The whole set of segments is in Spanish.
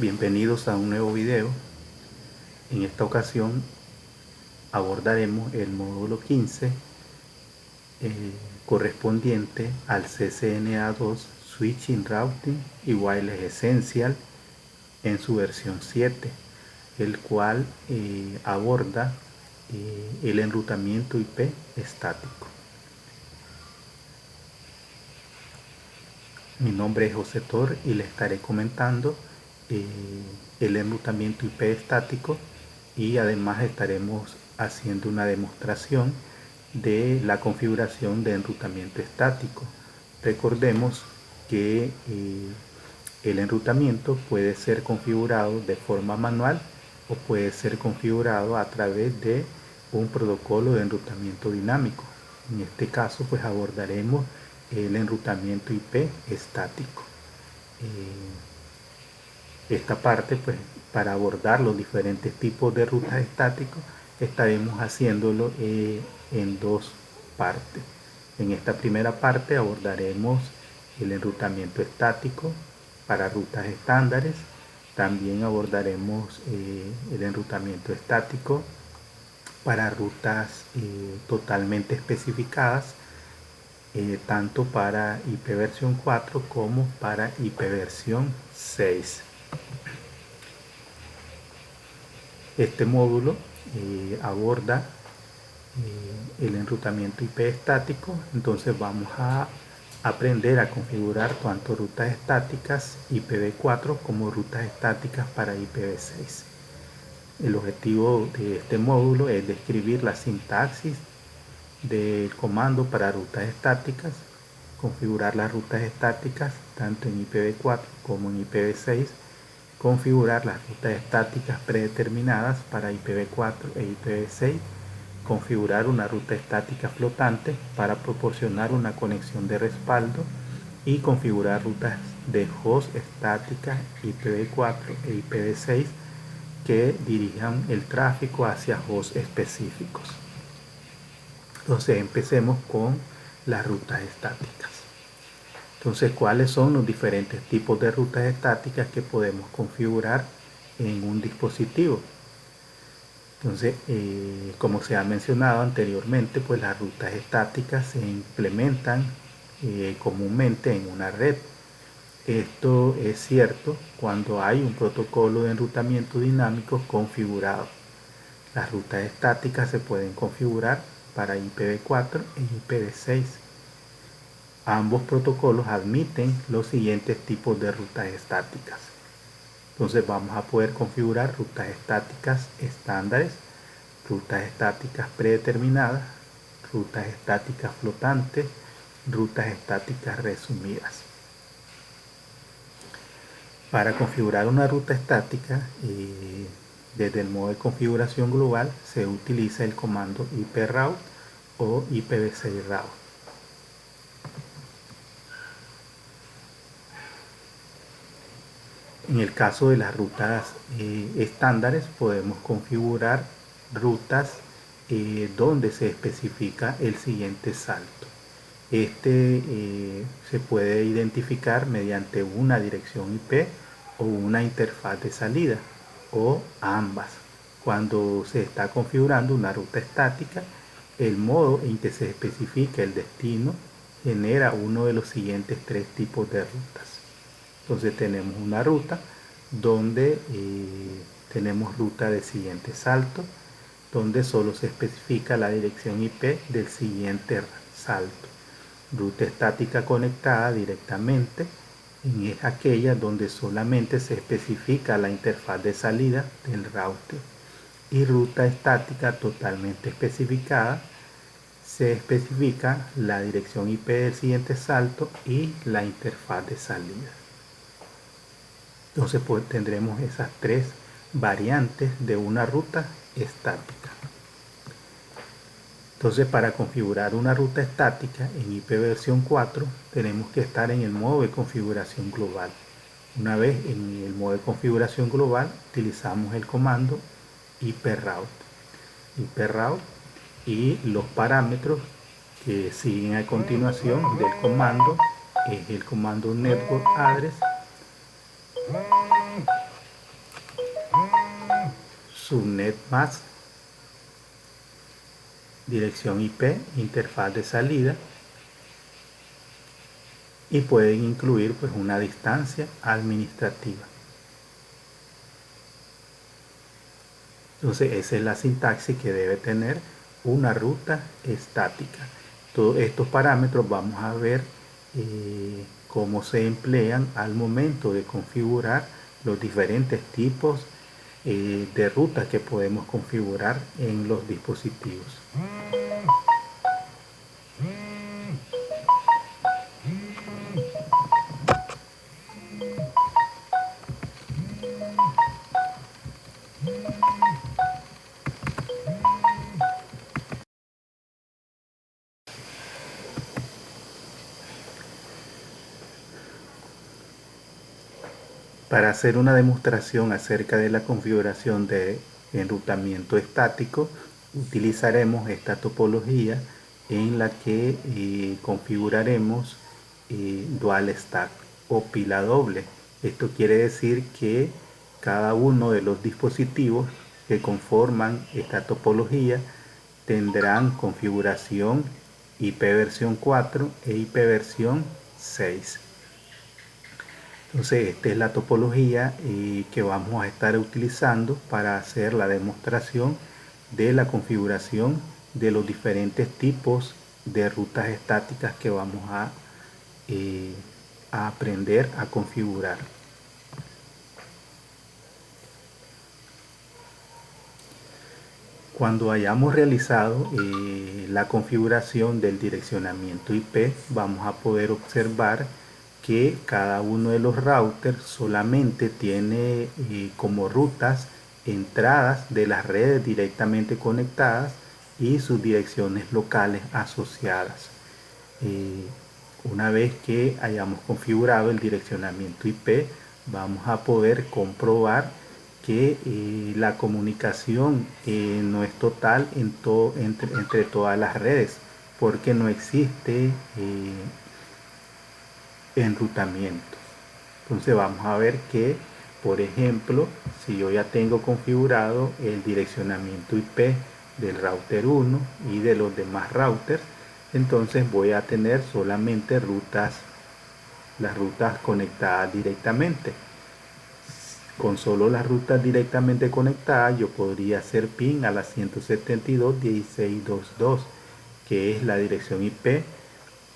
Bienvenidos a un nuevo video. En esta ocasión abordaremos el módulo 15 correspondiente al CCNA2 Switching Routing y Wireless Essential en su versión 7, el cual aborda el enrutamiento IP estático. Mi nombre es José Tor y le estaré comentando el enrutamiento IP estático, y además estaremos haciendo una demostración de la configuración de enrutamiento estático. Recordemos que el enrutamiento puede ser configurado de forma manual o puede ser configurado a través de un protocolo de enrutamiento dinámico. En este caso pues abordaremos el enrutamiento IP estático. Esta parte, pues, para abordar los diferentes tipos de rutas estáticos, estaremos haciéndolo en dos partes. En esta primera parte abordaremos el enrutamiento estático para rutas estándares. También abordaremos el enrutamiento estático para rutas totalmente especificadas, tanto para IP versión 4 como para IP versión 6. Este módulo aborda el enrutamiento IP estático. Entonces vamos a aprender a configurar tanto rutas estáticas IPv4 como rutas estáticas para IPv6. El objetivo de este módulo es describir la sintaxis del comando para rutas estáticas, configurar las rutas estáticas tanto en IPv4 como en IPv6, configurar las rutas estáticas predeterminadas para IPv4 e IPv6, configurar una ruta estática flotante para proporcionar una conexión de respaldo y configurar rutas de host estáticas IPv4 e IPv6 que dirijan el tráfico hacia hosts específicos. Entonces empecemos con las rutas estáticas. Entonces, ¿cuáles son los diferentes tipos de rutas estáticas que podemos configurar en un dispositivo? Entonces, como se ha mencionado anteriormente, pues las rutas estáticas se implementan comúnmente en una red. Esto es cierto cuando hay un protocolo de enrutamiento dinámico configurado. Las rutas estáticas se pueden configurar para IPv4 e IPv6. Ambos protocolos admiten los siguientes tipos de rutas estáticas. Entonces vamos a poder configurar rutas estáticas estándares, rutas estáticas predeterminadas, rutas estáticas flotantes, rutas estáticas resumidas. Para configurar una ruta estática, desde el modo de configuración global se utiliza el comando iproute o IPv6 route. En el caso de las rutas estándares podemos configurar rutas donde se especifica el siguiente salto. Este se puede identificar mediante una dirección IP o una interfaz de salida, o ambas. Cuando se está configurando una ruta estática, el modo en que se especifica el destino genera uno de los siguientes tres tipos de rutas. Entonces tenemos una ruta donde tenemos ruta de siguiente salto, donde solo se especifica la dirección IP del siguiente salto. Ruta estática conectada directamente es aquella donde solamente se especifica la interfaz de salida del router. Y ruta estática totalmente especificada, se especifica la dirección IP del siguiente salto y la interfaz de salida. Entonces pues tendremos esas tres variantes de una ruta estática. Entonces, para configurar una ruta estática en IP versión 4 tenemos que estar en el modo de configuración global. Una vez en el modo de configuración global utilizamos el comando iproute. Y los parámetros que siguen a continuación del comando es el comando network address subnet mask, dirección IP, interfaz de salida, y pueden incluir pues una distancia administrativa. Entonces esa es la sintaxis que debe tener una ruta estática. Todos estos parámetros vamos a ver cómo se emplean al momento de configurar los diferentes tipos de rutas que podemos configurar en los dispositivos. Para hacer una demostración acerca de la configuración de enrutamiento estático, utilizaremos esta topología en la que configuraremos dual stack o pila doble. Esto quiere decir que cada uno de los dispositivos que conforman esta topología tendrán configuración IP versión 4 e IP versión 6. Entonces esta es la topología que vamos a estar utilizando para hacer la demostración de la configuración de los diferentes tipos de rutas estáticas que vamos a aprender a configurar. Cuando hayamos realizado la configuración del direccionamiento IP, vamos a poder observar que cada uno de los routers solamente tiene como rutas entradas de las redes directamente conectadas y sus direcciones locales asociadas. Una vez que hayamos configurado el direccionamiento IP, vamos a poder comprobar que la comunicación no es total entre todas las redes, porque no existe enrutamiento. Entonces vamos a ver que, por ejemplo, si yo ya tengo configurado el direccionamiento IP del router 1 y de los demás routers, entonces voy a tener solamente las rutas conectadas directamente. Con solo las rutas directamente conectadas yo podría hacer ping a la 172.16.2.2, que es la dirección IP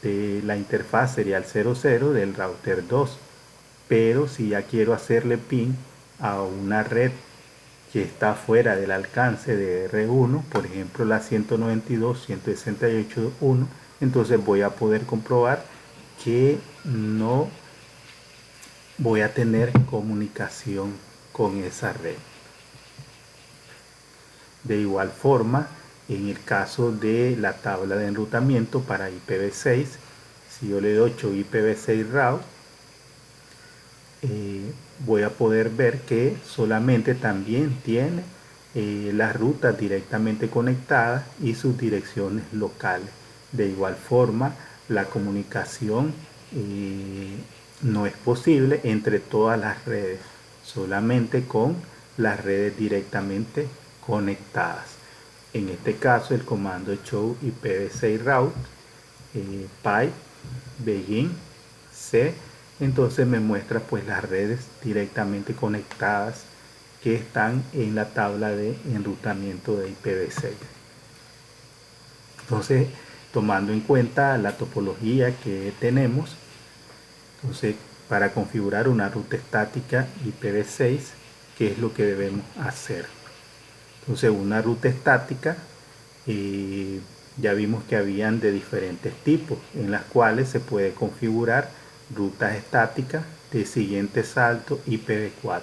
de la interfaz serial 00 del router 2. Pero si ya quiero hacerle ping a una red que está fuera del alcance de R1, por ejemplo la 192.168.1, entonces voy a poder comprobar que no voy a tener comunicación con esa red. De igual forma, en el caso de la tabla de enrutamiento para IPv6, si yo le doy 8 IPv6 route, voy a poder ver que solamente también tiene las rutas directamente conectadas y sus direcciones locales. De igual forma, la comunicación no es posible entre todas las redes, solamente con las redes directamente conectadas. En este caso, el comando show IPv6 route pipe begin c, entonces me muestra pues las redes directamente conectadas que están en la tabla de enrutamiento de IPv6. Entonces, tomando en cuenta la topología que tenemos, entonces para configurar una ruta estática IPv6, ¿qué es lo que debemos hacer? Entonces una ruta estática, ya vimos que habían de diferentes tipos, en las cuales se puede configurar rutas estáticas de siguiente salto IPv4.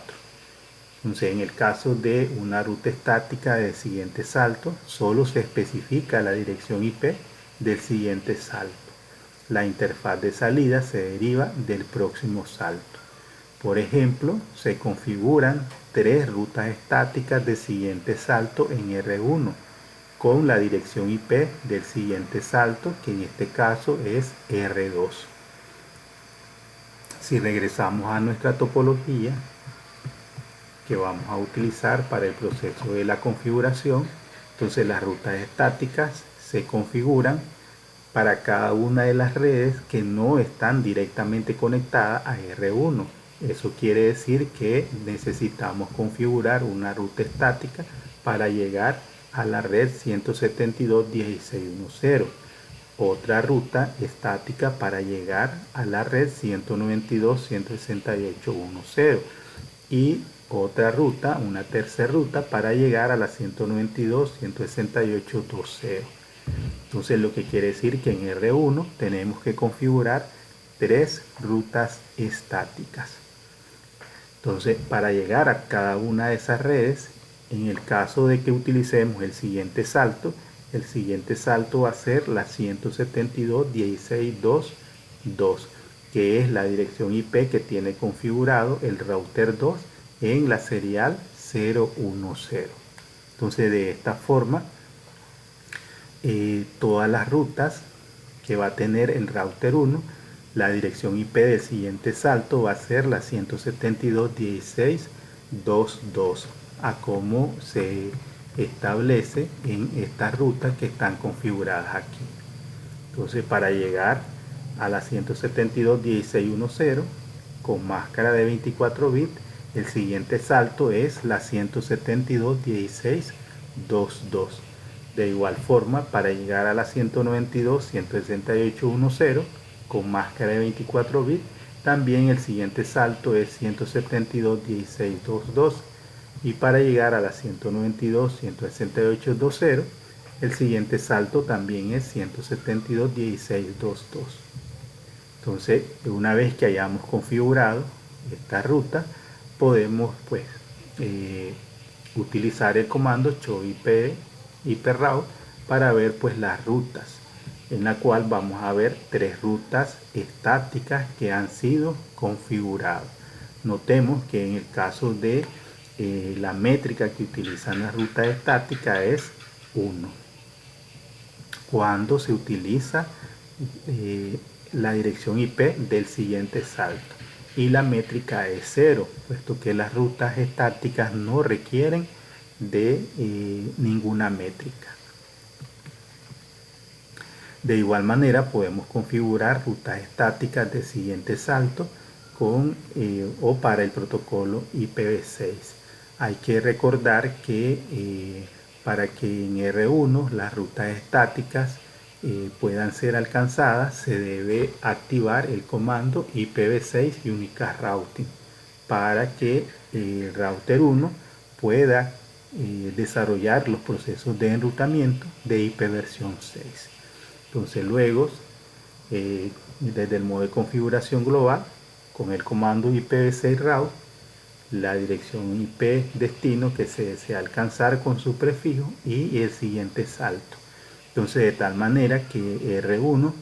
Entonces en el caso de una ruta estática de siguiente salto, solo se especifica la dirección IP del siguiente salto. La interfaz de salida se deriva del próximo salto. Por ejemplo, se configuran 3 rutas estáticas de siguiente salto en R1 con la dirección IP del siguiente salto, que en este caso es R2. Si regresamos a nuestra topología, que vamos a utilizar para el proceso de la configuración. Entonces las rutas estáticas se configuran para cada una de las redes que no están directamente conectadas a R1. Eso quiere decir que necesitamos configurar una ruta estática para llegar a la red 172.16.1.0, otra ruta estática para llegar a la red 192.168.1.0 y otra ruta, una tercera ruta para llegar a la 192.168.2.0. Entonces lo que quiere decir que en R1 tenemos que configurar 3 rutas estáticas. Entonces para llegar a cada una de esas redes, en el caso de que utilicemos el siguiente salto va a ser la 172.16.2.2, que es la dirección IP que tiene configurado el router 2 en la serial 010. Entonces de esta forma todas las rutas que va a tener el router 1, la dirección IP del siguiente salto va a ser la 172.16.2.2, a como se establece en estas rutas que están configuradas aquí. Entonces para llegar a la 172.16.1.0 con máscara de 24 bits, el siguiente salto es la 172.16.2.2. De igual forma, para llegar a la 192.168.1.0 con máscara de 24 bits, también el siguiente salto es 172.16.2.2. Y para llegar a la 192.168.2.0, el siguiente salto también es 172.16.2.2. Entonces, una vez que hayamos configurado esta ruta, podemos pues utilizar el comando show IP-route para ver pues las rutas, en la cual vamos a ver 3 rutas estáticas que han sido configuradas. Notemos que en el caso de la métrica que utilizan las rutas estáticas es 1. Cuando se utiliza la dirección IP del siguiente salto, y la métrica es 0, puesto que las rutas estáticas no requieren de ninguna métrica. De igual manera podemos configurar rutas estáticas de siguiente salto con o para el protocolo IPv6. Hay que recordar que para que en R1 las rutas estáticas puedan ser alcanzadas, se debe activar el comando IPv6 Unicast Routing para que el router 1 pueda desarrollar los procesos de enrutamiento de IP versión 6. Entonces luego, desde el modo de configuración global, con el comando IPv6 route, la dirección IP destino que se desea alcanzar con su prefijo y el siguiente salto. Entonces de tal manera que R1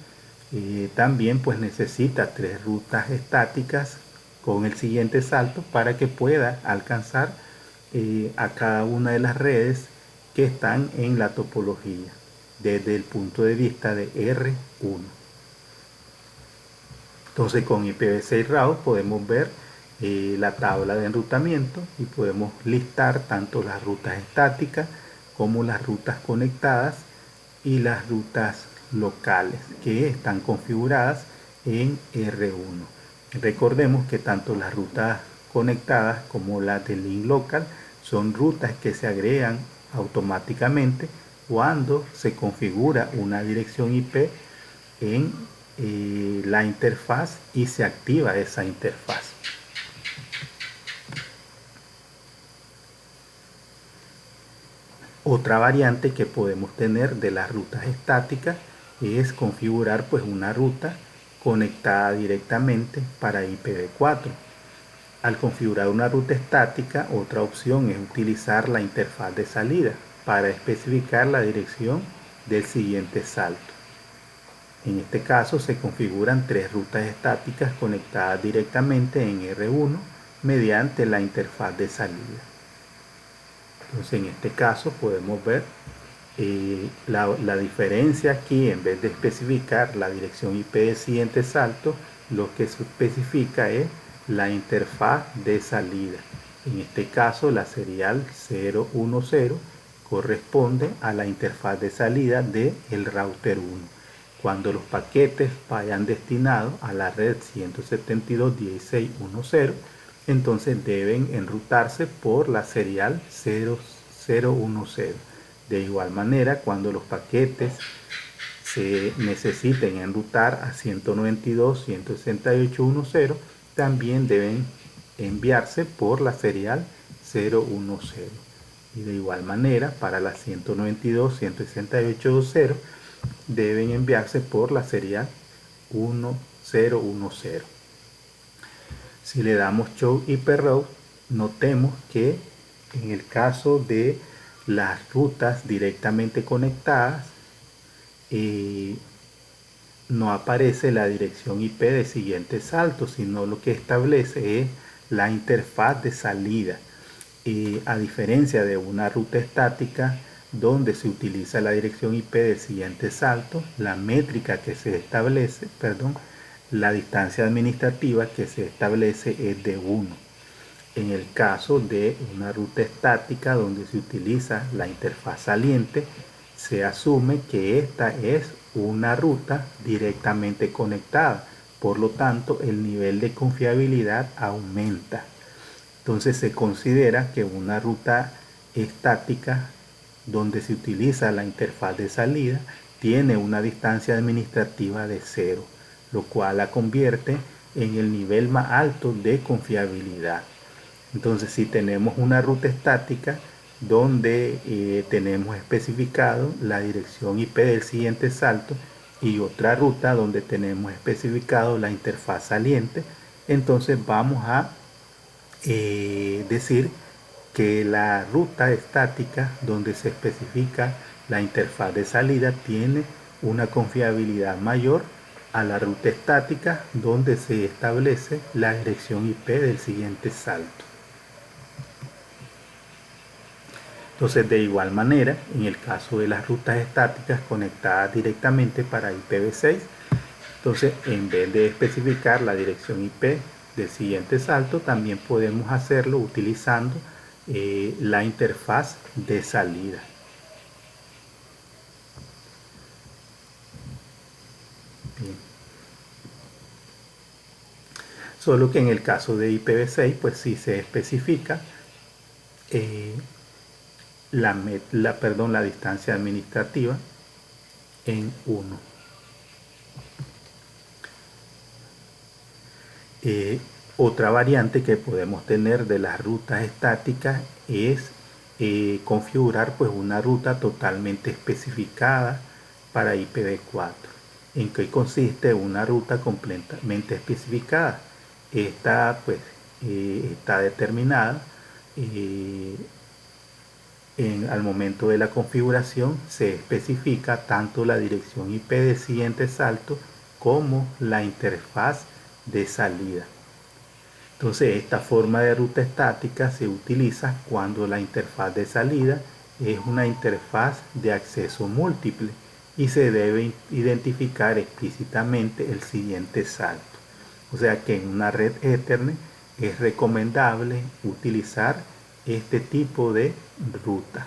también pues necesita 3 rutas estáticas con el siguiente salto para que pueda alcanzar a cada una de las redes que están en la topología desde el punto de vista de R1. Entonces con IPv6 route podemos ver la tabla de enrutamiento y podemos listar tanto las rutas estáticas como las rutas conectadas y las rutas locales que están configuradas en R1. Recordemos que tanto las rutas conectadas como las de link local son rutas que se agregan automáticamente cuando se configura una dirección IP en la interfaz y se activa esa interfaz. Otra variante que podemos tener de las rutas estáticas es configurar pues una ruta conectada directamente para IPv4. Al configurar una ruta estática, otra opción es utilizar la interfaz de salida para especificar la dirección del siguiente salto. En este caso se configuran 3 rutas estáticas conectadas directamente en R1 mediante la interfaz de salida. Entonces en este caso podemos ver la diferencia aquí. En vez de especificar la dirección IP del siguiente salto, lo que se especifica es la interfaz de salida. En este caso, la serial 010 corresponde a la interfaz de salida del router 1. Cuando los paquetes vayan destinados a la red 172.16.10, entonces deben enrutarse por la serial 0010. De igual manera, cuando los paquetes se necesiten enrutar a 192.168.10, también deben enviarse por la serial 010. Y de igual manera, para la 192.168.20 deben enviarse por la serial 1010. Si le damos Show IP Route, notemos que en el caso de las rutas directamente conectadas, no aparece la dirección IP de siguiente salto, sino lo que establece es la interfaz de salida. A diferencia de una ruta estática donde se utiliza la dirección IP del siguiente salto, la métrica que se establece, la distancia administrativa que se establece es de 1. En el caso de una ruta estática donde se utiliza la interfaz saliente, se asume que esta es una ruta directamente conectada. Por lo tanto, el nivel de confiabilidad aumenta. Entonces se considera que una ruta estática donde se utiliza la interfaz de salida tiene una distancia administrativa de 0, lo cual la convierte en el nivel más alto de confiabilidad. Entonces, si tenemos una ruta estática donde tenemos especificado la dirección IP del siguiente salto y otra ruta donde tenemos especificado la interfaz saliente, entonces vamos a decir que la ruta estática donde se especifica la interfaz de salida tiene una confiabilidad mayor a la ruta estática donde se establece la dirección IP del siguiente salto. Entonces, de igual manera, en el caso de las rutas estáticas conectadas directamente para IPv6, entonces en vez de especificar la dirección IP del siguiente salto, también podemos hacerlo utilizando la interfaz de salida. Bien. Solo que en el caso de IPv6, pues sí se especifica la distancia administrativa en 1. Otra variante que podemos tener de las rutas estáticas es configurar pues una ruta totalmente especificada para IPv4. ¿En qué consiste una ruta completamente especificada? Esta pues está determinada al momento de la configuración. Se especifica tanto la dirección IP del siguiente salto como la interfaz de salida. Entonces, esta forma de ruta estática se utiliza cuando la interfaz de salida es una interfaz de acceso múltiple y se debe identificar explícitamente el siguiente salto. O sea que en una red Ethernet es recomendable utilizar este tipo de ruta.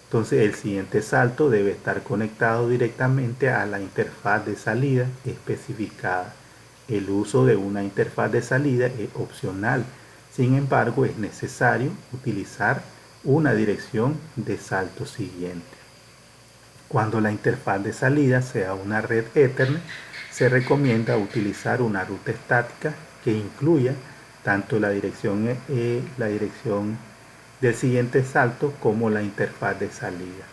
Entonces el siguiente salto debe estar conectado directamente a la interfaz de salida especificada. El uso de una interfaz de salida es opcional, sin embargo es necesario utilizar una dirección de salto siguiente. Cuando la interfaz de salida sea una red Ethernet, se recomienda utilizar una ruta estática que incluya tanto la dirección del siguiente salto como la interfaz de salida.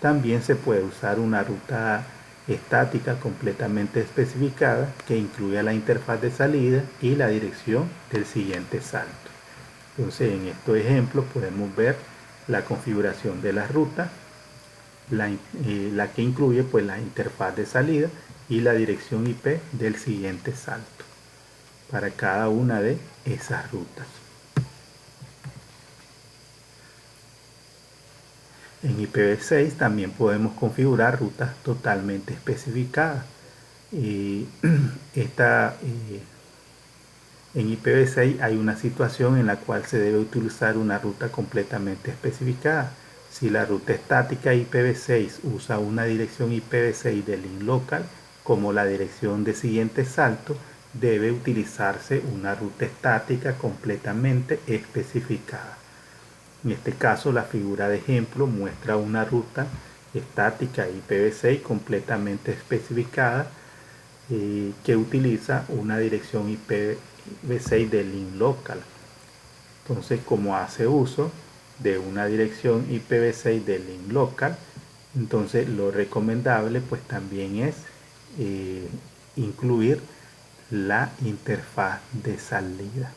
También se puede usar una ruta estática completamente especificada que incluya la interfaz de salida y la dirección del siguiente salto. Entonces, en estos ejemplos podemos ver la configuración de la ruta, la que incluye pues la interfaz de salida y la dirección IP del siguiente salto para cada una de esas rutas. En IPv6 también podemos configurar rutas totalmente especificadas. En IPv6 hay una situación en la cual se debe utilizar una ruta completamente especificada. Si la ruta estática IPv6 usa una dirección IPv6 de link local como la dirección de siguiente salto, debe utilizarse una ruta estática completamente especificada. En este caso, la figura de ejemplo muestra una ruta estática IPv6 completamente especificada que utiliza una dirección IPv6 de link local. Entonces, como hace uso de una dirección IPv6 de link local, entonces lo recomendable pues también es incluir la interfaz de salida.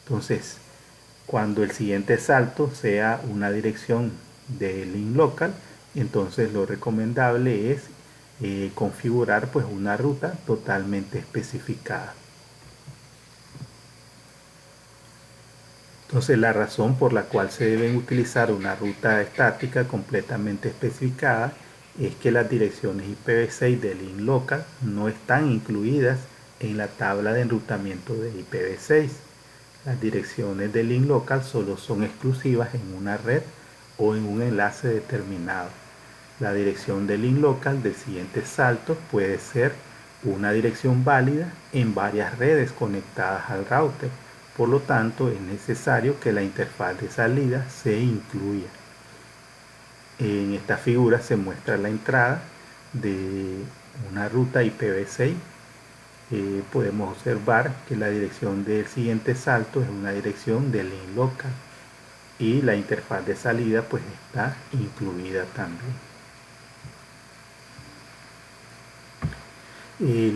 Entonces, cuando el siguiente salto sea una dirección de link local, entonces lo recomendable es configurar pues una ruta totalmente especificada. Entonces la razón por la cual se deben utilizar una ruta estática completamente especificada es que las direcciones IPv6 de link local no están incluidas en la tabla de enrutamiento de IPv6. Las direcciones de link local solo son exclusivas en una red o en un enlace determinado. La dirección de link local del siguiente salto puede ser una dirección válida en varias redes conectadas al router. Por lo tanto, es necesario que la interfaz de salida se incluya. En esta figura se muestra la entrada de una ruta IPv6. Podemos observar que la dirección del siguiente salto es una dirección de link local y la interfaz de salida pues está incluida también.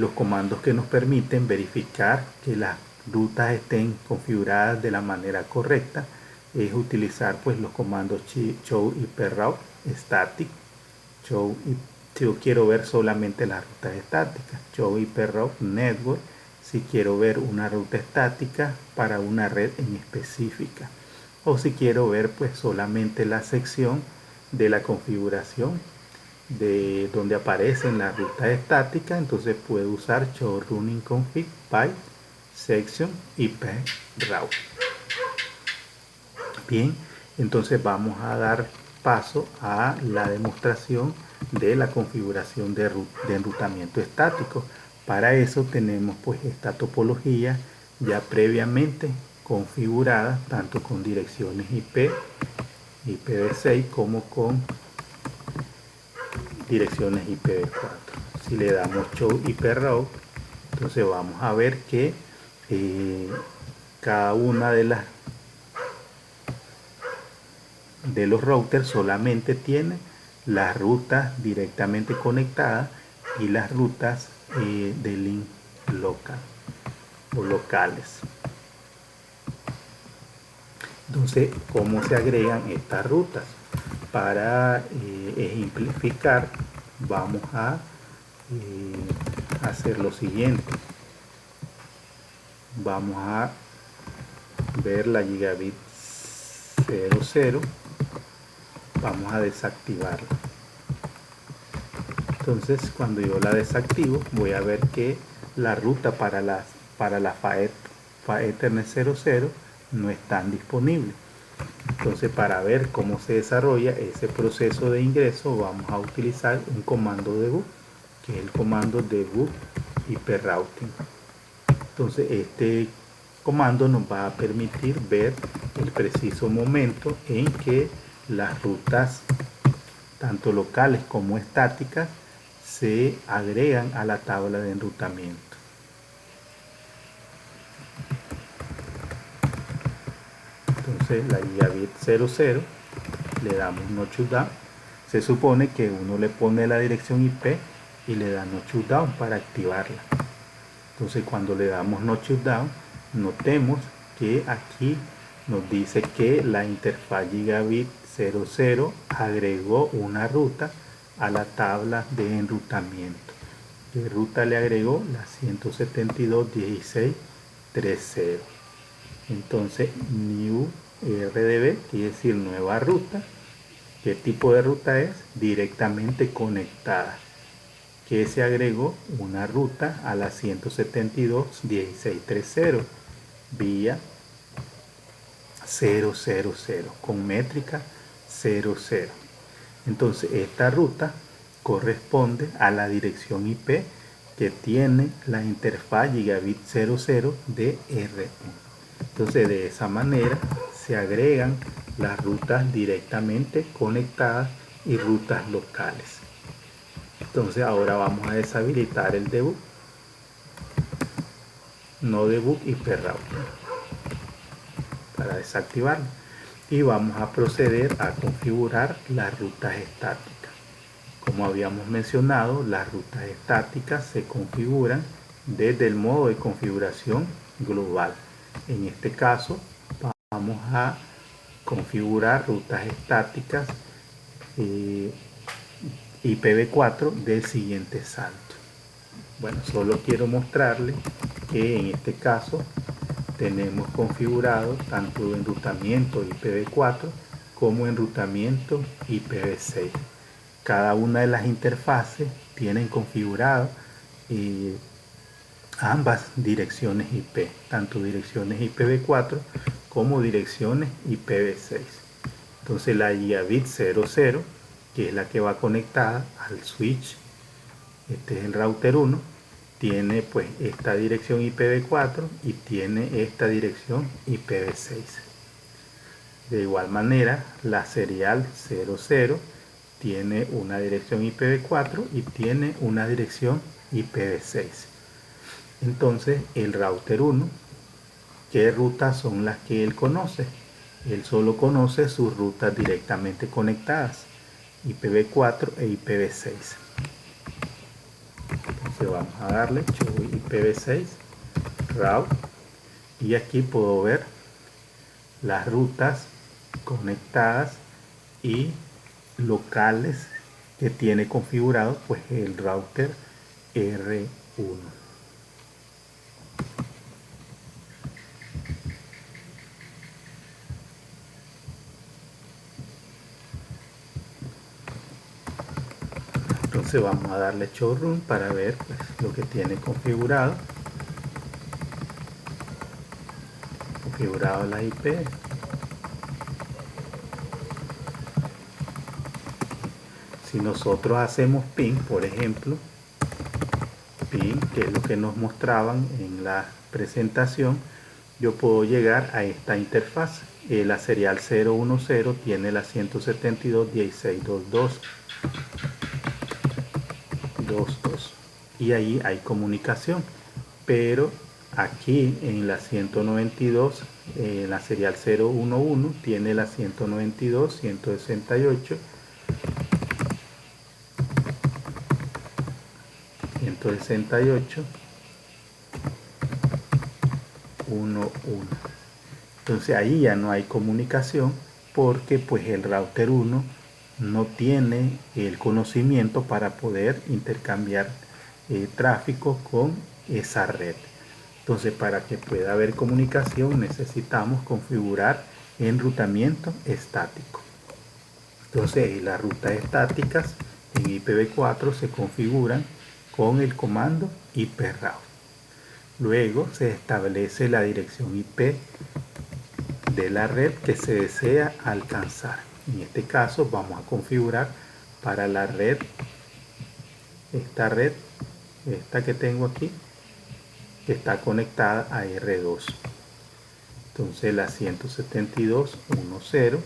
Los comandos que nos permiten verificar que las rutas estén configuradas de la manera correcta es utilizar pues los comandos show iproute static, show si yo quiero ver solamente las rutas estáticas, show iproute network si quiero ver una ruta estática para una red en específica, o si quiero ver pues solamente la sección de la configuración de donde aparecen las rutas estáticas, entonces puedo usar show running config by section IP route. Bien, entonces vamos a dar paso a la demostración de la configuración de enrutamiento estático. Para eso tenemos pues esta topología ya previamente configurada tanto con direcciones IP, IPv6 como con direcciones IPv4. Si le damos show iproute, entonces vamos a ver que cada una de los routers solamente tiene las rutas directamente conectadas y las rutas de link local o locales. Entonces, ¿cómo se agregan estas rutas? Para ejemplificar, vamos a hacer lo siguiente. Vamos a ver la gigabit 00. Vamos a desactivarla. Entonces, cuando yo la desactivo, voy a ver que la ruta para la Ethernet 00 no están disponibles. Entonces, para ver cómo se desarrolla ese proceso de ingreso, vamos a utilizar un comando debug, que es el comando debug iproutine. Entonces, este comando nos va a permitir ver el preciso momento en que las rutas, tanto locales como estáticas, se agregan a la tabla de enrutamiento. Entonces la gigabit 00 le damos no shutdown. Se supone que uno le pone la dirección IP y le da no shutdown para activarla. Entonces cuando le damos no shutdown, notemos que aquí nos dice que la interfaz gigabit 00 agregó una ruta a la tabla de enrutamiento. ¿Qué ruta le agregó? La 172.16.3.0. Entonces new RDB quiere decir nueva ruta. ¿Qué tipo de ruta es? Directamente conectada. Que se agregó una ruta a la 172.16.3.0. vía 000 con métrica 00. Entonces esta ruta corresponde a la dirección IP que tiene la interfaz gigabit 00 de R1. Entonces de esa manera se agregan las rutas directamente conectadas y rutas locales. Entonces ahora vamos a deshabilitar el debug, no debug IP router, para desactivarlo, y vamos a proceder a configurar las rutas estáticas. Como habíamos mencionado, las rutas estáticas se configuran desde el modo de configuración global. En este caso vamos a configurar rutas estáticas IPv4 del siguiente salto. Bueno, solo quiero mostrarles que en este caso tenemos configurado tanto enrutamiento IPv4 como enrutamiento IPv6. Cada una de las interfaces tienen configurado ambas direcciones IP, tanto direcciones IPv4 como direcciones IPv6. Entonces la gigabit 00, que es la que va conectada al switch, este es el router 1, tiene pues esta dirección IPv4 y tiene esta dirección IPv6. De igual manera, la serial 00 tiene una dirección IPv4 y tiene una dirección IPv6. Entonces el router 1, ¿qué rutas son las que él conoce? Él solo conoce sus rutas directamente conectadas, IPv4 e IPv6. Entonces vamos a darle show IPv6 route y aquí puedo ver las rutas conectadas y locales que tiene configurado pues el router R1. Entonces vamos a darle showroom para ver pues, lo que tiene configurado la IP. Si nosotros hacemos ping, por ejemplo, ping, que es lo que nos mostraban en la presentación, yo puedo llegar a esta interfaz. La serial 010 tiene la 172.16.22 y ahí hay comunicación, pero aquí en la 192, la serial 011 tiene la 192.168, 111. Entonces ahí ya no hay comunicación porque pues el router 1 no tiene el conocimiento para poder intercambiar tráfico con esa red. Entonces para que pueda haber comunicación necesitamos configurar enrutamiento estático. Entonces las rutas estáticas en IPv4 se configuran con el comando iproute. Luego se establece la dirección IP de la red que se desea alcanzar. En este caso vamos a configurar para la red, esta que tengo aquí, que está conectada a R2. Entonces la 172.1.0,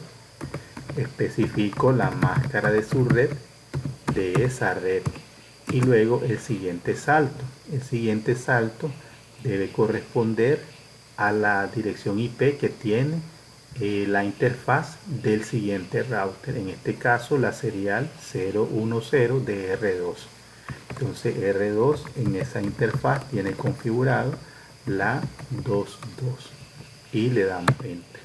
especifico la máscara de su red de esa red y luego el siguiente salto debe corresponder a la dirección IP que tiene la interfaz del siguiente router, en este caso la serial 010 de R2. Entonces R2 en esa interfaz tiene configurado la 22 y le damos enter.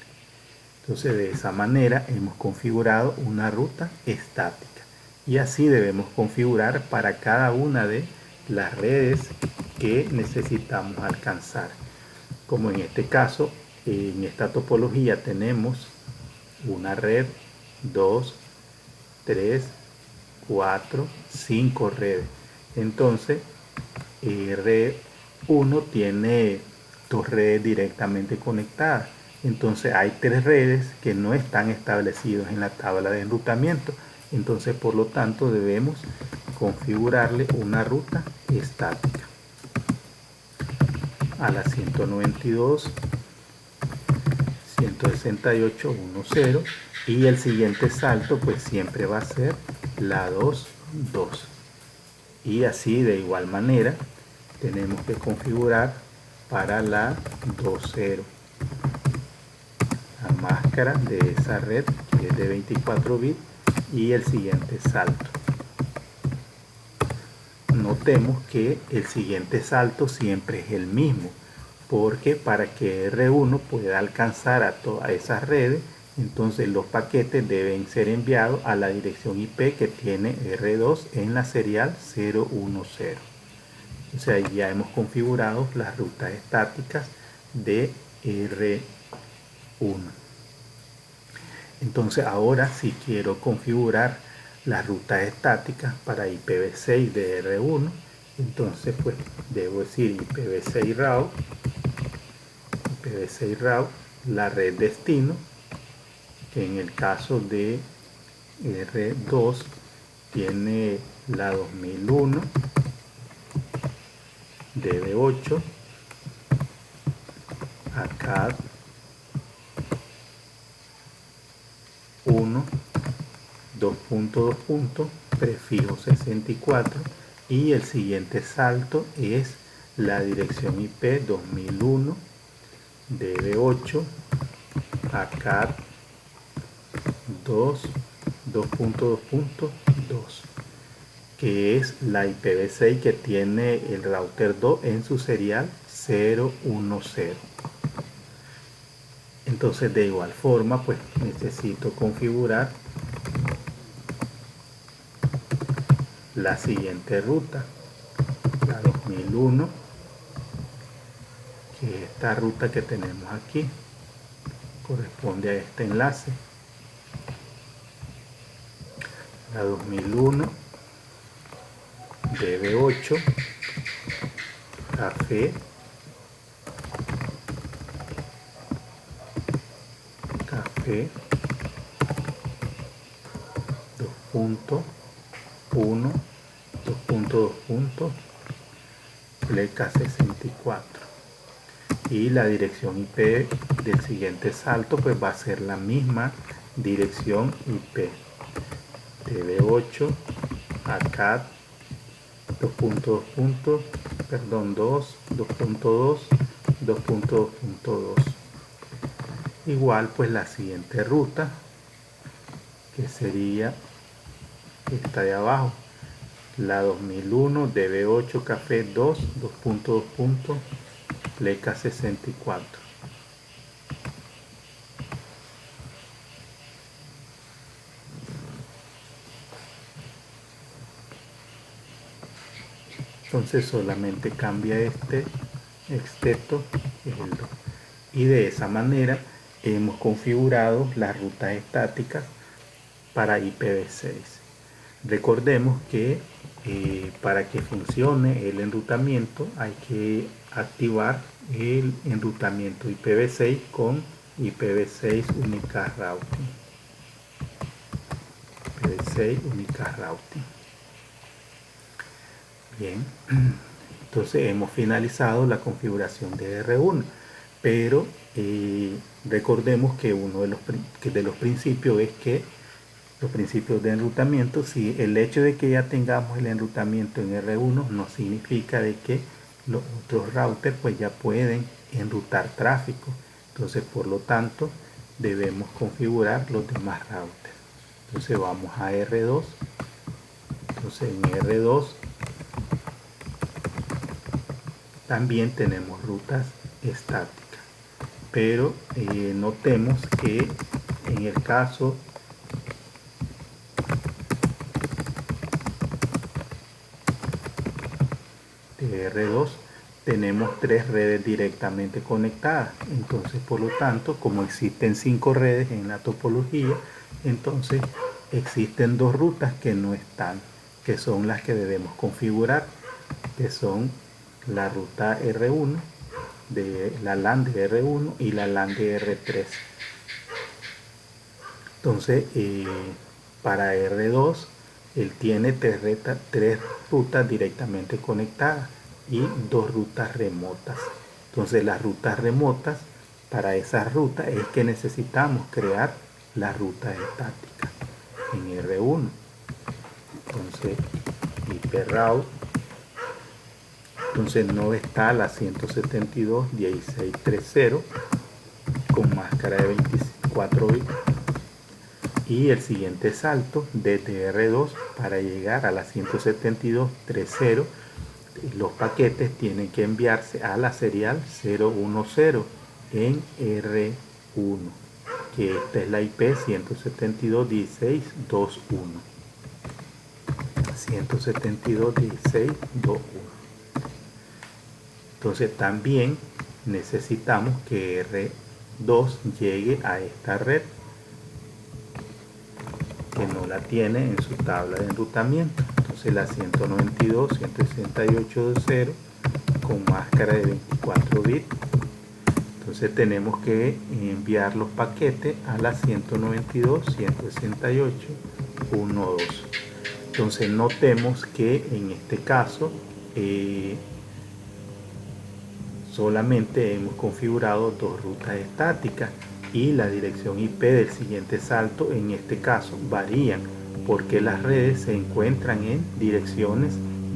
Entonces de esa manera hemos configurado una ruta estática y así debemos configurar para cada una de las redes que necesitamos alcanzar. Como en este caso, en esta topología tenemos una red, 2, 3, 4, 5 redes. Entonces R1 tiene dos redes directamente conectadas. Entonces hay tres redes que no están establecidas en la tabla de enrutamiento. Entonces, por lo tanto, debemos configurarle una ruta estática a la 192.168.1.0, y el siguiente salto pues siempre va a ser la 2.2. Y así de igual manera tenemos que configurar para la 2.0 la máscara de esa red, que es de 24 bits, y el siguiente salto. Notemos que el siguiente salto siempre es el mismo, porque para que R1 pueda alcanzar a todas esas redes, entonces los paquetes deben ser enviados a la dirección IP que tiene R2 en la serial 010. O sea, ya hemos configurado las rutas estáticas de R1. Entonces ahora, si quiero configurar las rutas estáticas para IPv6 de R1, entonces pues debo decir IPv6 route, la red destino, que en el caso de R2 tiene la 2001 DB8, acá 1, 2.2, prefijo 64, y el siguiente salto es la dirección IP 2001 DB8 acá 2.2.2, que es la IPv6 que tiene el router 2 en su serial 010. Entonces, de igual forma, pues necesito configurar la siguiente ruta, la 2001, que es esta ruta que tenemos aquí, corresponde a este enlace. La 2001 DB8 café 2.1 2.2 pleca 64, y la dirección IP del siguiente salto pues va a ser la misma dirección IP DB8 acá 2.2. Igual pues la siguiente ruta, que sería esta de abajo, la 2001 DB8 café 2.2 pleca 64. Entonces solamente cambia este excepto el 2. Y de esa manera hemos configurado las rutas estáticas para IPv6. Recordemos que para que funcione el enrutamiento hay que activar el enrutamiento IPv6 con IPv6 Unicast Routing. IPv6 Unicast Routing. Bien, entonces hemos finalizado la configuración de R1, pero recordemos que uno de los principios es que los principios de enrutamiento, si el hecho de que ya tengamos el enrutamiento en R1 no significa de que los otros routers pues ya pueden enrutar tráfico. Entonces, por lo tanto, debemos configurar los demás routers. Entonces vamos a R2. Entonces en R2 también tenemos rutas estáticas, pero notemos que en el caso de R2 tenemos tres redes directamente conectadas. Entonces, por lo tanto, como existen 5 redes en la topología, entonces existen 2 rutas que no están, que son las que debemos configurar, que son la ruta R1 de la LAN de R1 y la LAN de R3. Entonces, para R2, él tiene tres rutas directamente conectadas y dos rutas remotas. Entonces, las rutas remotas, para esas rutas es que necesitamos crear las rutas estáticas en R1. Entonces, IP route. Entonces no está la 172.16.3.0 con máscara de 24 bits. Y el siguiente salto desde R2 para llegar a la 172.3.0, los paquetes tienen que enviarse a la serial 010 en R1, que esta es la IP 172.16.2.1. 172.16.2.1. Entonces también necesitamos que R2 llegue a esta red, que no la tiene en su tabla de enrutamiento. Entonces la 192.168.2.0 con máscara de 24 bits. Entonces tenemos que enviar los paquetes a la 192.168.1.2. Entonces notemos que en este caso solamente hemos configurado dos rutas estáticas y la dirección IP del siguiente salto en este caso varían porque las redes se encuentran en direcciones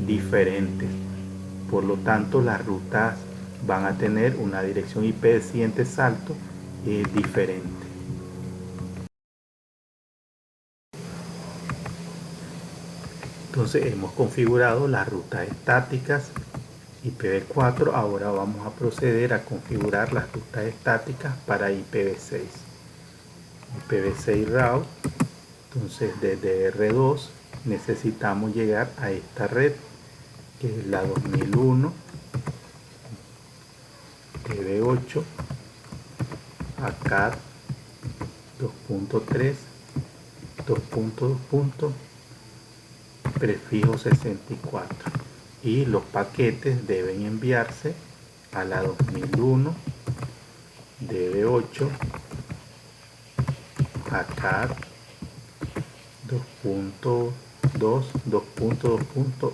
diferentes. Por lo tanto, las rutas van a tener una dirección IP del siguiente salto diferente. Entonces hemos configurado las rutas estáticas IPv4. Ahora vamos a proceder a configurar las rutas estáticas para IPv6. IPv6 route. Entonces desde R2 necesitamos llegar a esta red, que es la 2001 IPv8 ACAD 2.3 2.2. prefijo 64, y los paquetes deben enviarse a la 2001 DB8 ACAD 2.2 2.2.1.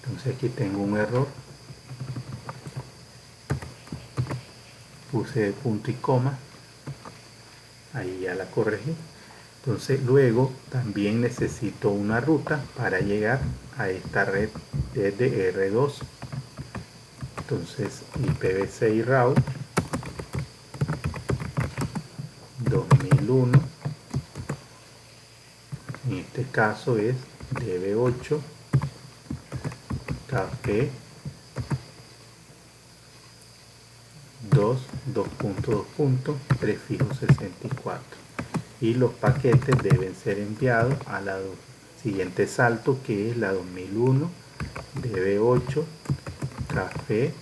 Entonces aquí tengo un error, puse punto y coma, ahí ya la corregí. Entonces luego también necesito una ruta para llegar a esta red desde R2. Entonces IPv6 route 2001, en este caso es DB8 café 2.2. prefijo 64, y los paquetes deben ser enviados a la siguiente salto, que es la 2001 DB8 café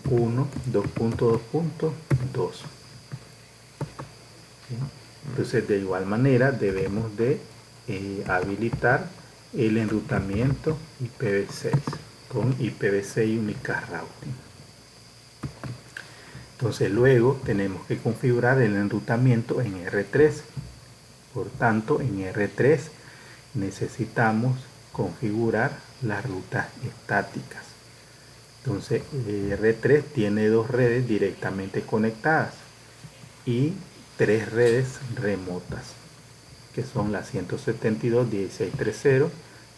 1 2.2.2. Entonces de igual manera debemos de habilitar el enrutamiento IPv6 con IPv6 Unicast Routing. Entonces luego tenemos que configurar el enrutamiento en R3. Por tanto, en R3 necesitamos configurar las rutas estáticas. Entonces R3 tiene dos redes directamente conectadas y tres redes remotas, que son la 172.16.3.0,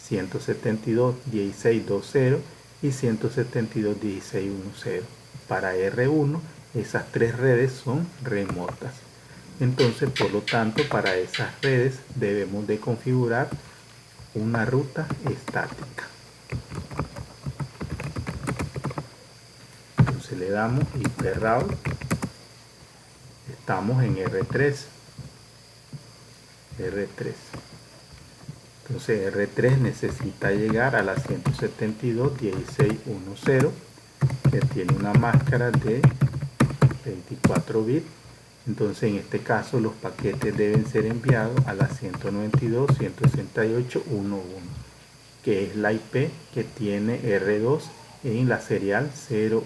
172.16.2.0 y 172.16.1.0. Para R1 esas tres redes son remotas. Entonces, por lo tanto, para esas redes debemos de configurar una ruta estática. Entonces le damos IP route. Estamos en R3. Entonces R3 necesita llegar a la 172.16.1.0, que tiene una máscara de 24 bits, Entonces en este caso los paquetes deben ser enviados a la 192.168.1.1, que es la IP que tiene R2 en la serial 011.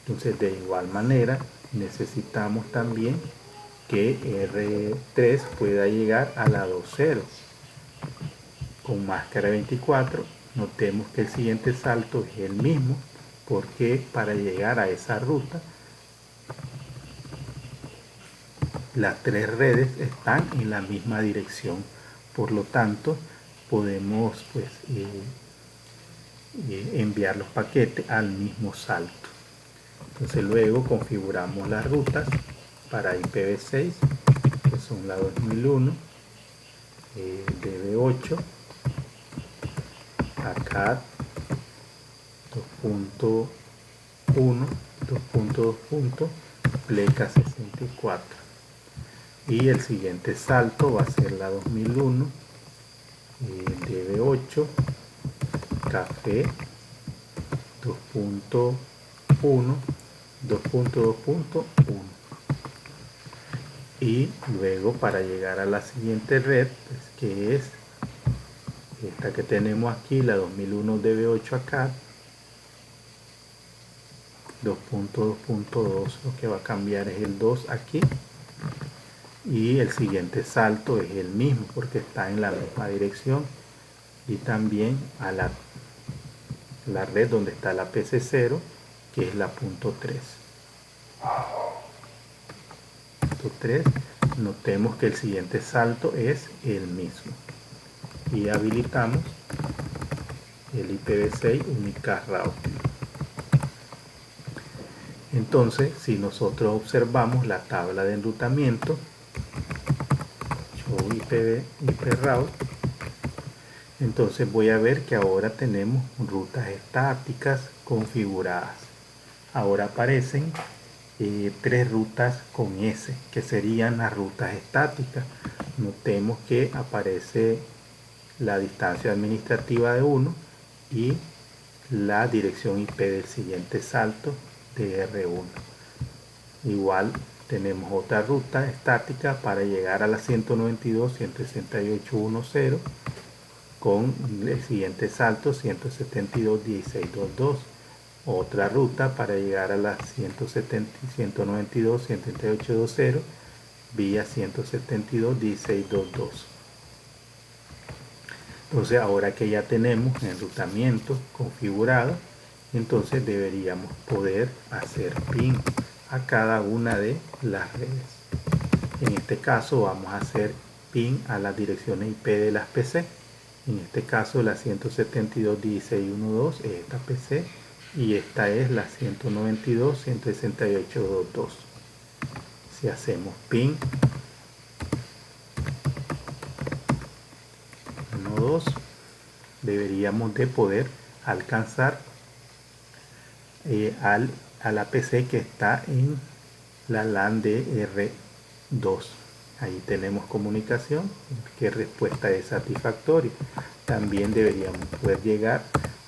Entonces de igual manera necesitamos también que R3 pueda llegar a la 20 con máscara 24. Notemos que el siguiente salto es el mismo, porque para llegar a esa ruta las tres redes están en la misma dirección, por lo tanto podemos pues enviar los paquetes al mismo salto. Entonces luego configuramos las rutas para IPv6, que son la 2001, DB8, ACAD 2.1, 2.2, pleca 64. Y el siguiente salto va a ser la 2001, DB8, café 2.1, 2.2.1. Y luego para llegar a la siguiente red, pues, que es esta que tenemos aquí, la 2001 DB8 acá, 2.2.2, lo que va a cambiar es el 2 aquí, y el siguiente salto es el mismo porque está en la misma dirección, y también a la red donde está la PC0, que es la punto 3. Punto 3, notemos que el siguiente salto es el mismo, y habilitamos el IPv6 Unicast Routing. Entonces, si nosotros observamos la tabla de enrutamiento, show IP route, entonces voy a ver que ahora tenemos rutas estáticas configuradas. Ahora aparecen tres rutas con S, que serían las rutas estáticas. Notemos que aparece la distancia administrativa de 1 y la dirección IP del siguiente salto de R1. Igual tenemos otra ruta estática para llegar a la 192.168.1.0 con el siguiente salto 172.16.2.2. Otra ruta para llegar a la 192.168.2.0 vía 172.16.2.2. Entonces ahora que ya tenemos el enrutamiento configurado, entonces deberíamos poder hacer ping a cada una de las redes. En este caso vamos a hacer ping a las direcciones IP de las PC. En este caso la 172.16.1.2 es esta PC y esta es la 192.168.2.2. Si hacemos ping 1.2, deberíamos de poder alcanzar a la PC que está en la LAN de R2. Ahí tenemos comunicación, que respuesta es satisfactoria. También deberíamos poder llegar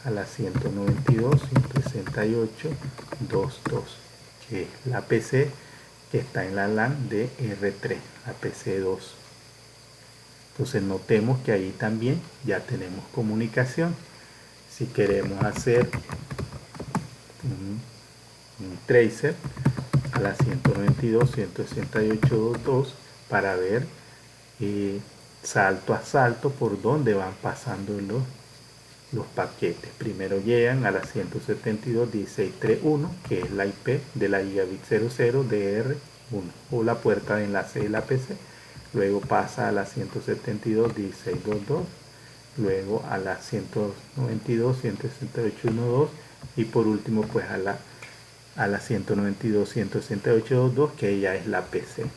a la 192.168.2.2, que es la PC que está en la LAN de R3, la PC2. Entonces notemos que ahí también ya tenemos comunicación. Si queremos hacer un tracer a la 192.168.2.2 para ver salto a salto por donde van pasando los paquetes. Primero llegan a la 172.16.3.1, que es la IP de la gigabit 00 DR1 o la puerta de enlace de la PC. Luego pasa a la 172.16.2.2, luego a la 192.168.1.2 y por último pues a la 192.168.2.2, que ya es la PC.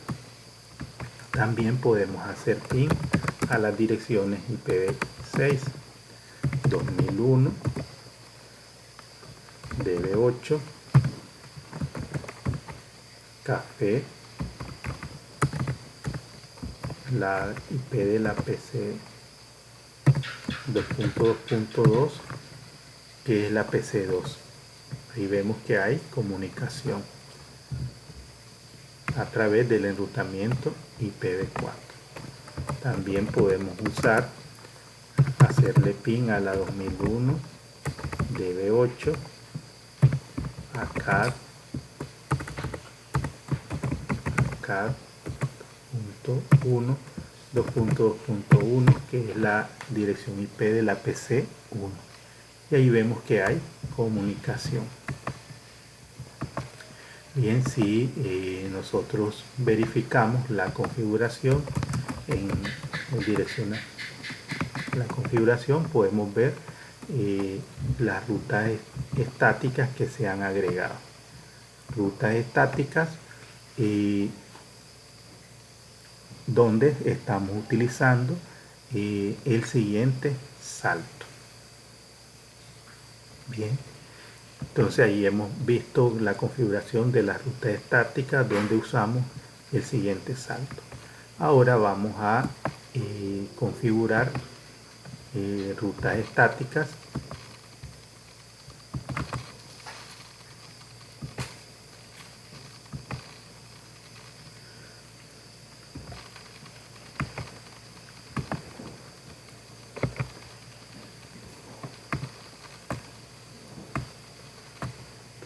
También podemos hacer ping a las direcciones IPv6 2001, DB8, café, la IP de la PC 2.2.2, que es la PC2. Ahí vemos que hay comunicación. a través del enrutamiento IPv4. También podemos hacerle ping a la 2001 DB8 a CAD.1 2.2.1, que es la dirección IP de la PC1, y ahí vemos que hay comunicación. Bien, si nosotros verificamos la configuración en dirección, la configuración, podemos ver las rutas estáticas que se han agregado. Rutas estáticas donde estamos utilizando el siguiente salto. Bien, entonces ahí hemos visto la configuración de las rutas estáticas donde usamos el siguiente salto. Ahora vamos a configurar rutas estáticas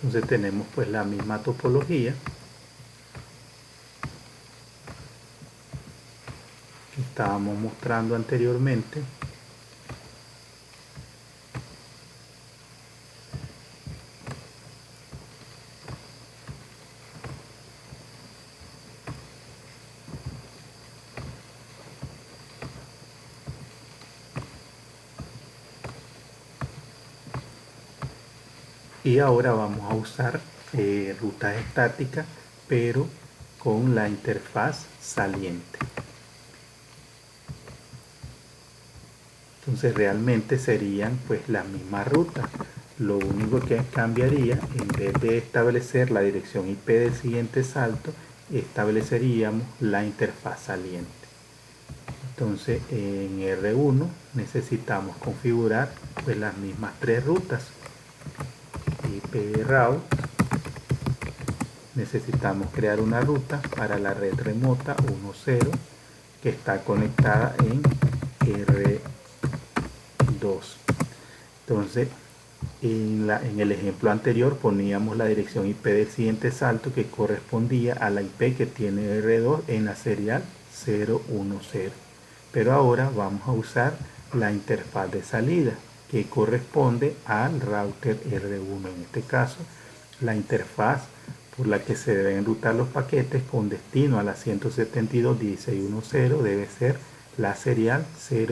Entonces tenemos pues la misma topología que estábamos mostrando anteriormente. Y ahora vamos a usar rutas estáticas, pero con la interfaz saliente. Entonces realmente serían pues las mismas rutas. Lo único que cambiaría, en vez de establecer la dirección IP del siguiente salto, estableceríamos la interfaz saliente. Entonces en R1 necesitamos configurar pues las mismas tres rutas. IP route, necesitamos crear una ruta para la red remota 10 que está conectada en R2. Entonces en el ejemplo anterior poníamos la dirección IP del siguiente salto que correspondía a la IP que tiene R2 en la serial 010, pero ahora vamos a usar la interfaz de salida que corresponde al router R1. En este caso, la interfaz por la que se deben enrutar los paquetes con destino a la 172.16.1.0 debe ser la serial 010.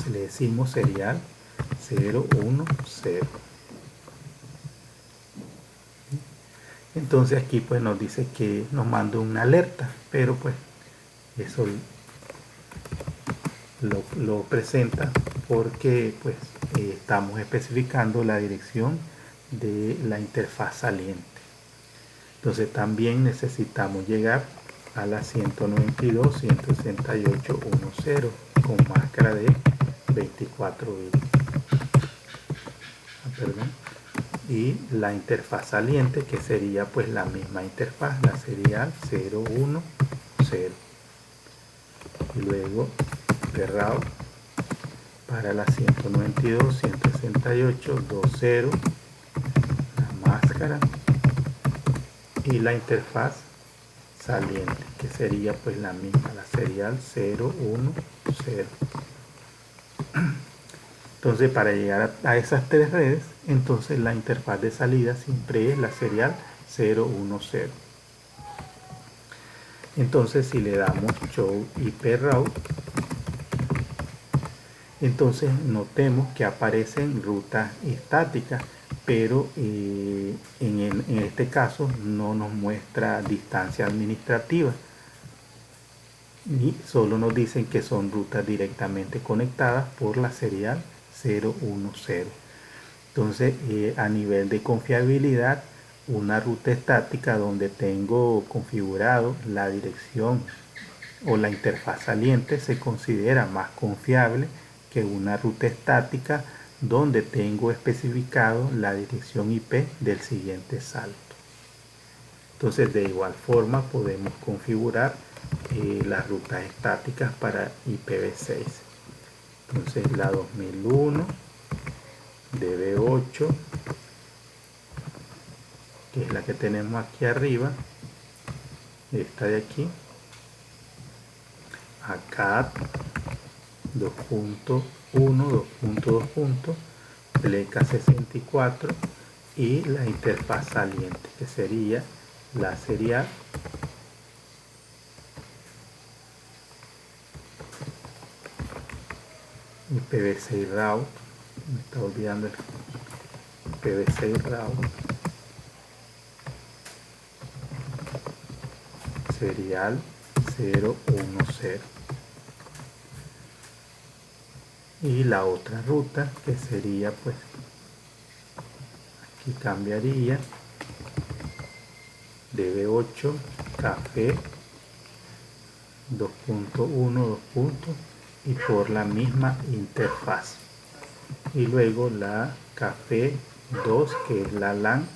Si le decimos serial 010. Entonces aquí pues nos dice que nos manda una alerta, pero pues eso lo presenta porque pues estamos especificando la dirección de la interfaz saliente. Entonces también necesitamos llegar a la 192.168.1.0 con máscara de 24 bits. Y la interfaz saliente, que sería pues la misma interfaz, la serial 010. Y luego route para la 192.168.2.0, la máscara y la interfaz saliente, que sería pues la misma, la serial 010. Entonces para llegar a esas tres redes, entonces la interfaz de salida siempre es la serial 010. Entonces si le damos show IP route, entonces notemos que aparecen rutas estáticas, pero en este caso no nos muestra distancia administrativa y solo nos dicen que son rutas directamente conectadas por la serial 010. Entonces a nivel de confiabilidad, una ruta estática donde tengo configurado la dirección o la interfaz saliente se considera más confiable que una ruta estática donde tengo especificado la dirección IP del siguiente salto. Entonces de igual forma podemos configurar las rutas estáticas para IPv6. Entonces la 2001 DB8, que es la que tenemos aquí arriba, esta de aquí, ACAT 2.1, 2.2, pleca 64 y la interfaz saliente, que sería la serial IPv6 route, me está olvidando el IPv6 route, serial 010, y la otra ruta que sería, pues aquí cambiaría DB8 café 2.1, 2. Y por la misma interfaz, y luego la café 2, que es la LAN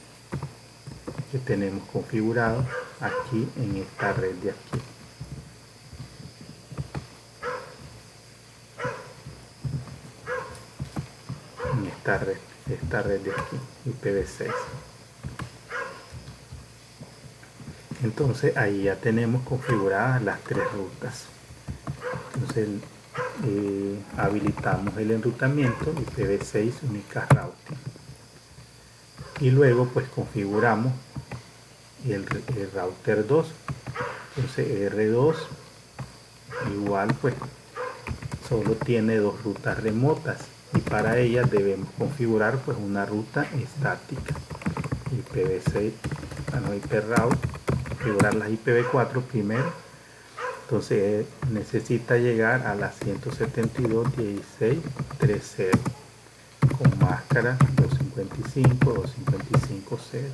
que tenemos configurado aquí en esta red de aquí, en esta red de aquí, IPv6. Entonces ahí ya tenemos configuradas las tres rutas. Entonces habilitamos el enrutamiento IPv6 Unicast Routing, y luego pues configuramos el router 2. Entonces R2 igual pues solo tiene dos rutas remotas, y para ellas debemos configurar pues una ruta estática IPv6, IProute, configurar las IPv4 primero. Entonces necesita llegar a la 172.16.3.0 con máscara 255, 255.0,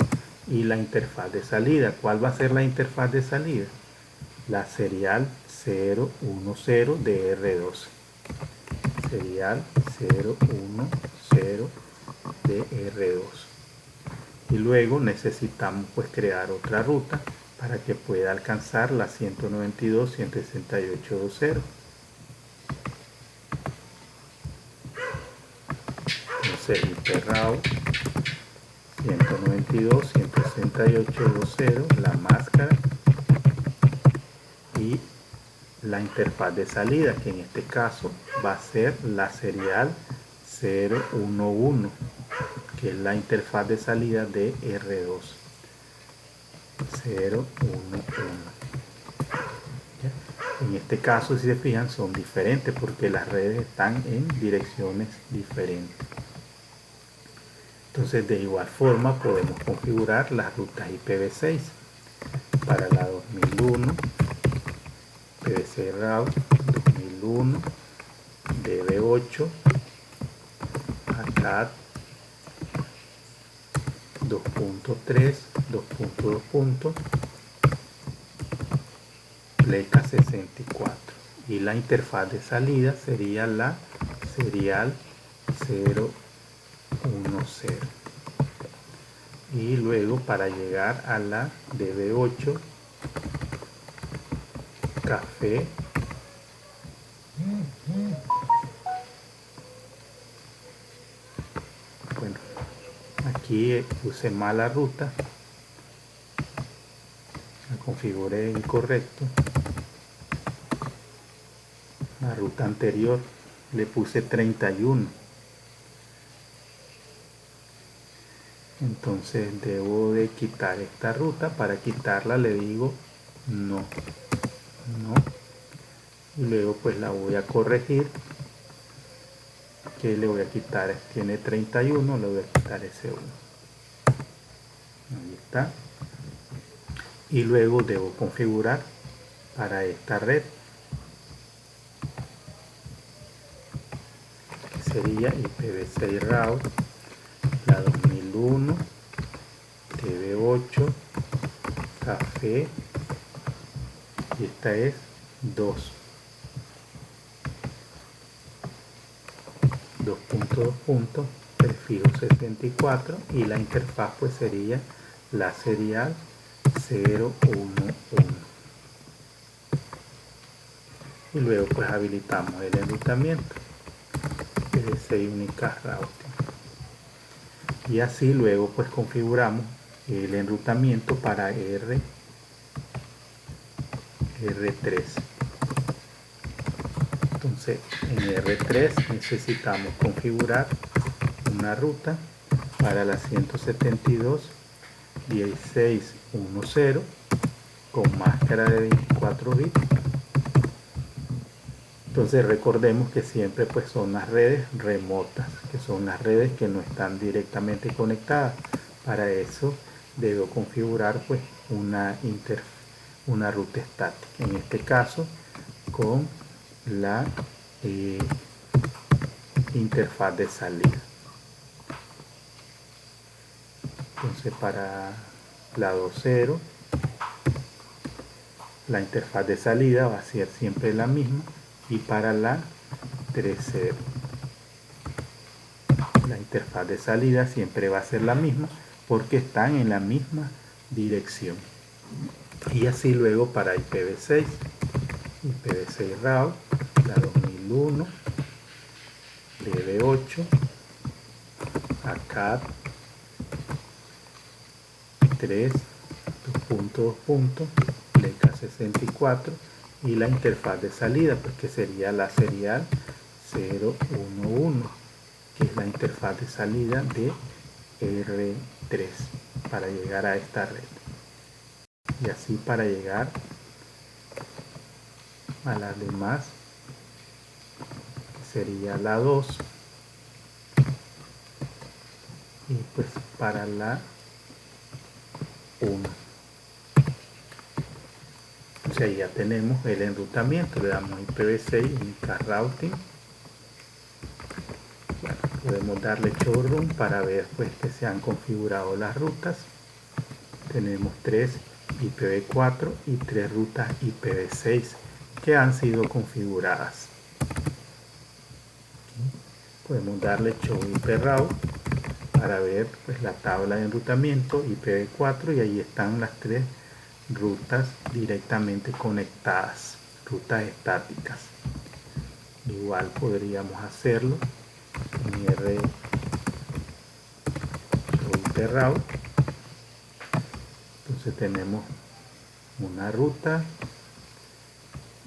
y la interfaz de salida. ¿Cuál va a ser la interfaz de salida? La serial 010 de R12, serial 010 de R2, y luego necesitamos pues crear otra ruta para que pueda alcanzar la 192.168.2.0. Entonces IProute 192.168.2.0, la máscara y la interfaz de salida, que en este caso va a ser la serial 011, que es la interfaz de salida de R2. 011. En este caso, si se fijan, son diferentes porque las redes están en direcciones diferentes. Entonces de igual forma podemos configurar las rutas IPv6 para la 2001 IPv6 route 2001 DB8 ACAT 2.3, 2.2, pleca 64, y la interfaz de salida sería la serial 010. Y luego para llegar a la DB8 café bueno, aquí puse mala ruta, la configuré incorrecto. La ruta anterior le puse 31, entonces debo de quitar esta ruta. Para quitarla le digo no, y luego pues la voy a corregir, que le voy a quitar, tiene 31, le voy a quitar ese 1, ahí está. Y luego debo configurar para esta red, que sería IPv6 route, la 2001 TV8 café, y esta es 2. 2.2, prefijo 64, y la interfaz pues sería la serial 0, 1, 1. Y luego pues habilitamos el enrutamiento PV6 Unicast Routing. Y así luego pues configuramos el enrutamiento para R3. Entonces en R3 necesitamos configurar una ruta para la 172.16.1.0 con máscara de 24 bits. Entonces recordemos que siempre pues son las redes remotas, que son las redes que no están directamente conectadas. Para eso debo configurar pues una ruta estática, en este caso con la interfaz de salida. Entonces para lado 0 la interfaz de salida va a ser siempre la misma, y para la 3.0 la interfaz de salida siempre va a ser la misma porque están en la misma dirección. Y así luego para IPv6 route, la 2001 DB8 ACAD 3 LK64 y la interfaz de salida pues que sería la serial 011, que es la interfaz de salida de R3 para llegar a esta red. Y así para llegar a las demás, que sería la 2, y pues para la 1. O sea, ya tenemos el enrutamiento. Le damos IPv6 Unicast Routing. Bueno, podemos darle showroom para ver pues que se han configurado las rutas. Tenemos 3 IPv4 y 3 rutas IPv6 que han sido configuradas. Podemos darle show IP route para ver pues la tabla de enrutamiento IPv4, y ahí están las 3 rutas directamente conectadas, rutas estáticas. Igual podríamos hacerlo en IP route. Entonces tenemos una ruta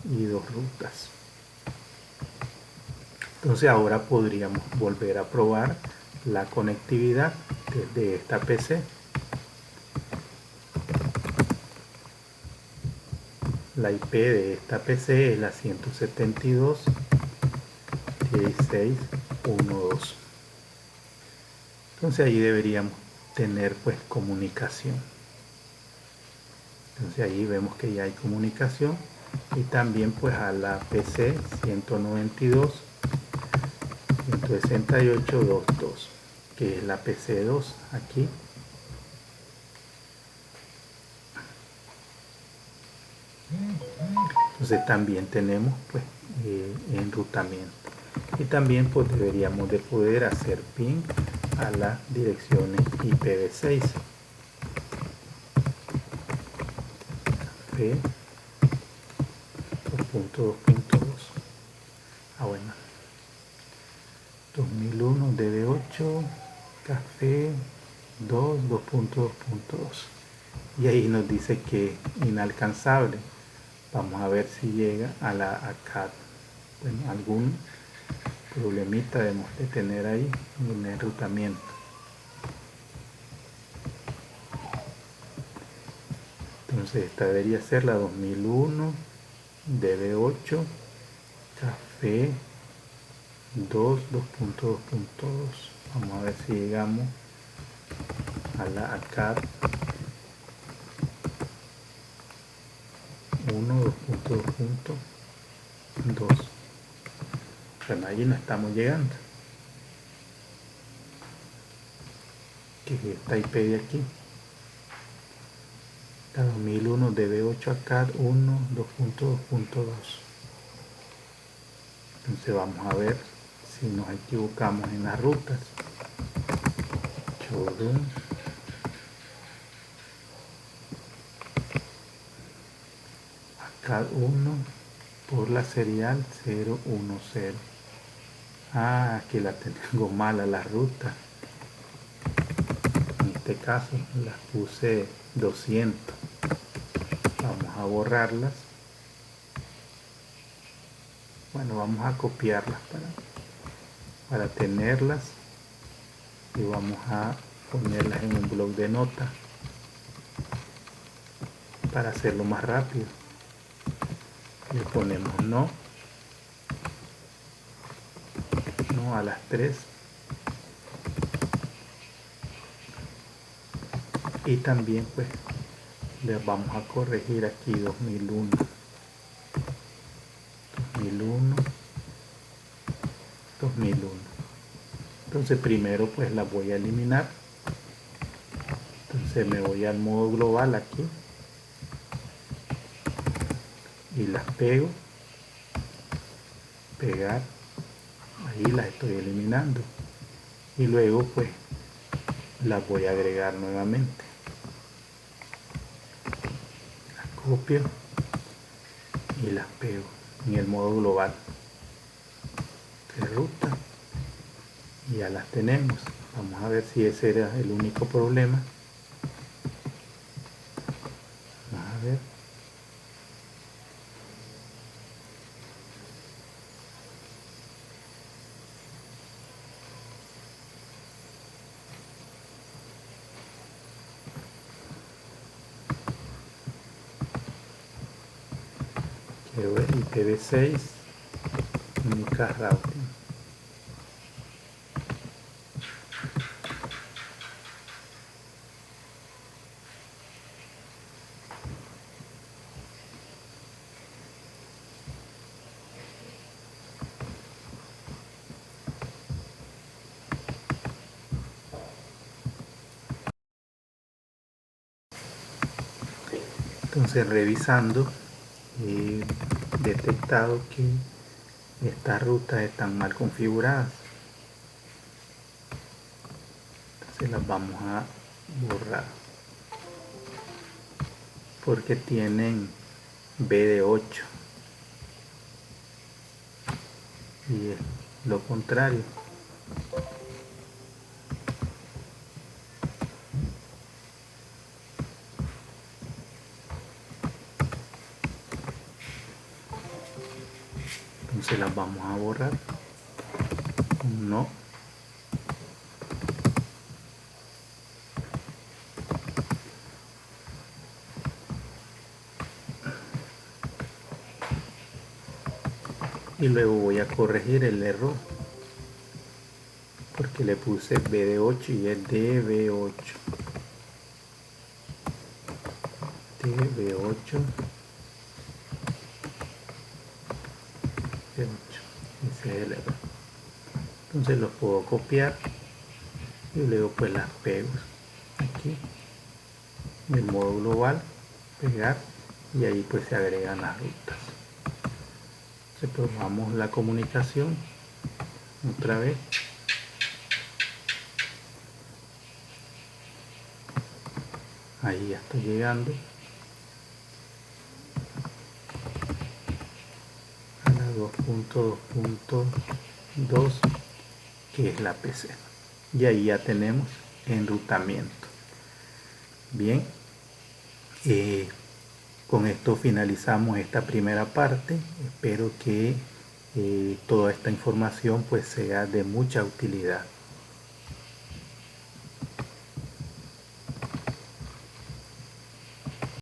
y 2 rutas. Entonces ahora podríamos volver a probar la conectividad desde esta PC. La IP de esta PC es la 172.16.1.2. Entonces ahí deberíamos tener pues comunicación. Entonces ahí vemos que ya hay comunicación, y también pues a la PC 192.168.2.2, que es la PC 2 aquí. Entonces también tenemos pues enrutamiento, y también pues deberíamos de poder hacer ping a las direcciones IPv6 Café 2.2.2. Bueno, 2001 DB8 Café 2.2.2, y ahí nos dice que inalcanzable. Vamos a ver si llega a la ACAD. Bueno, algún problemita debemos de tener ahí en el enrutamiento. Entonces esta debería ser la 2001 DB8 Café 2.2.2. Vamos a ver si llegamos a la ACAD 1.2.2. Bueno, allí no estamos llegando, que es esta IP de aquí, la 2001 DB8 ACAD 1.2.2. Entonces vamos a ver si nos equivocamos en las rutas. Showroom CAD 1 por la serial 010. Ah, aquí la tengo mala la ruta. En este caso las puse 200. Vamos a borrarlas. Bueno, vamos a copiarlas para tenerlas y vamos a ponerlas en un bloc de notas para hacerlo más rápido. Le ponemos no a las 3 y también pues les vamos a corregir aquí 2001, 2001, 2001. Entonces primero pues las voy a eliminar. Entonces me voy al modo global aquí y las pego, pegar, ahí las estoy eliminando y luego pues las voy a agregar nuevamente. Las copio y las pego en el modo global de ruta y ya las tenemos. Vamos a ver si ese era el único problema. Vamos a ver. Quiero ver IPv6 Unicast Routing. Entonces revisando he detectado que estas rutas están mal configuradas. Entonces las vamos a borrar porque tienen B de 8 y es lo contrario. Entonces las vamos a borrar. No. Y luego voy a corregir el error porque le puse B de 8 y es DB8. DB8. De 8. Ese es el error. Entonces los puedo copiar y luego pues las pego aquí en el modo global, pegar y ahí pues se agregan las rutas. Entonces probamos la comunicación otra vez. Ahí ya estoy llegando a la 2.2.2 que es la PC y ahí ya tenemos enrutamiento. Bien, con esto finalizamos esta primera parte. Espero que toda esta información pues sea de mucha utilidad.